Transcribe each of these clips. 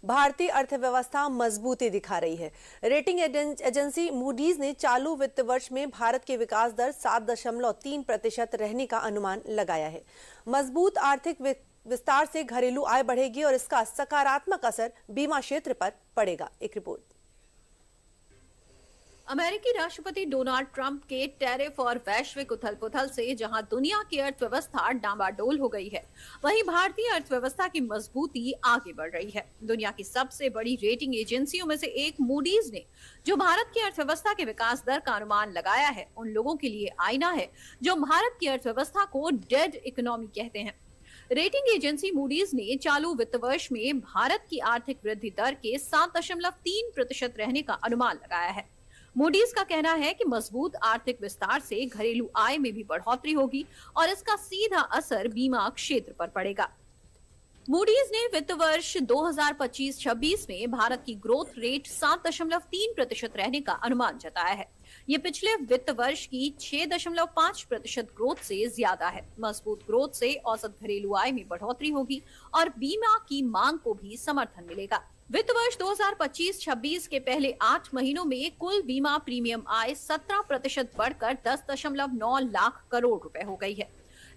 भारतीय अर्थव्यवस्था मजबूती दिखा रही है। रेटिंग एजेंसी मूडीज ने चालू वित्त वर्ष में भारत की विकास दर 7.3% रहने का अनुमान लगाया है। मजबूत आर्थिक विस्तार से घरेलू आय बढ़ेगी और इसका सकारात्मक असर बीमा क्षेत्र पर पड़ेगा। एक रिपोर्ट। अमेरिकी राष्ट्रपति डोनाल्ड ट्रंप के टैरिफ और वैश्विक उथल-पुथल से जहां दुनिया की अर्थव्यवस्था डामाडोल हो गई है, वहीं भारतीय अर्थव्यवस्था की मजबूती आगे बढ़ रही है। दुनिया की सबसे बड़ी रेटिंग एजेंसियों में से एक मूडीज ने जो भारत की अर्थव्यवस्था के विकास दर का अनुमान लगाया है, उन लोगों के लिए आईना है जो भारत की अर्थव्यवस्था को डेड इकोनॉमी कहते हैं। रेटिंग एजेंसी मूडीज ने चालू वित्त वर्ष में भारत की आर्थिक वृद्धि दर के 7.3% रहने का अनुमान लगाया है। मूडीज का कहना है कि मजबूत आर्थिक विस्तार से घरेलू आय में भी बढ़ोतरी होगी और इसका सीधा असर बीमा क्षेत्र पर पड़ेगा। मूडीज ने वित्त वर्ष 2025-26 में भारत की ग्रोथ रेट 7.3% रहने का अनुमान जताया है। ये पिछले वित्त वर्ष की 6.5% ग्रोथ से ज्यादा है। मजबूत ग्रोथ से औसत घरेलू आय में बढ़ोतरी होगी और बीमा की मांग को भी समर्थन मिलेगा। वित्त वर्ष 2025-26 के पहले 8 महीनों में कुल बीमा प्रीमियम आय 17% बढ़कर 10.9 लाख करोड़ रुपए हो गई है।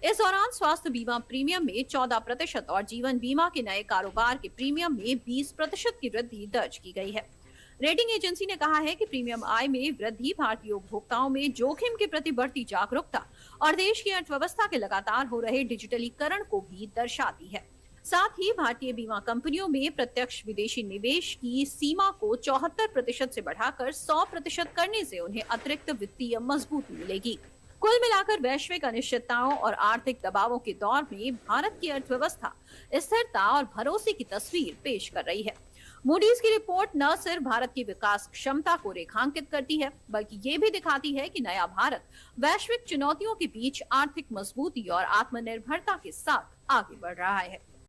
इस दौरान स्वास्थ्य बीमा प्रीमियम में 14% और जीवन बीमा के नए कारोबार के प्रीमियम में 20% की वृद्धि दर्ज की गई है। रेटिंग एजेंसी ने कहा है कि प्रीमियम आय में वृद्धि भारतीय उपभोक्ताओं में जोखिम के प्रति बढ़ती जागरूकता और देश की अर्थव्यवस्था के लगातार हो रहे डिजिटलीकरण को भी दर्शाती है। साथ ही भारतीय बीमा कंपनियों में प्रत्यक्ष विदेशी निवेश की सीमा को 74% से बढ़ाकर 100% करने से उन्हें अतिरिक्त वित्तीय मजबूती मिलेगी। कुल मिलाकर वैश्विक अनिश्चितताओं और आर्थिक दबावों के दौर में भारत की अर्थव्यवस्था स्थिरता और भरोसे की तस्वीर पेश कर रही है। मूडीज की रिपोर्ट न सिर्फ भारत की विकास क्षमता को रेखांकित करती है, बल्कि ये भी दिखाती है कि नया भारत वैश्विक चुनौतियों के बीच आर्थिक मजबूती और आत्मनिर्भरता के साथ आगे बढ़ रहा है।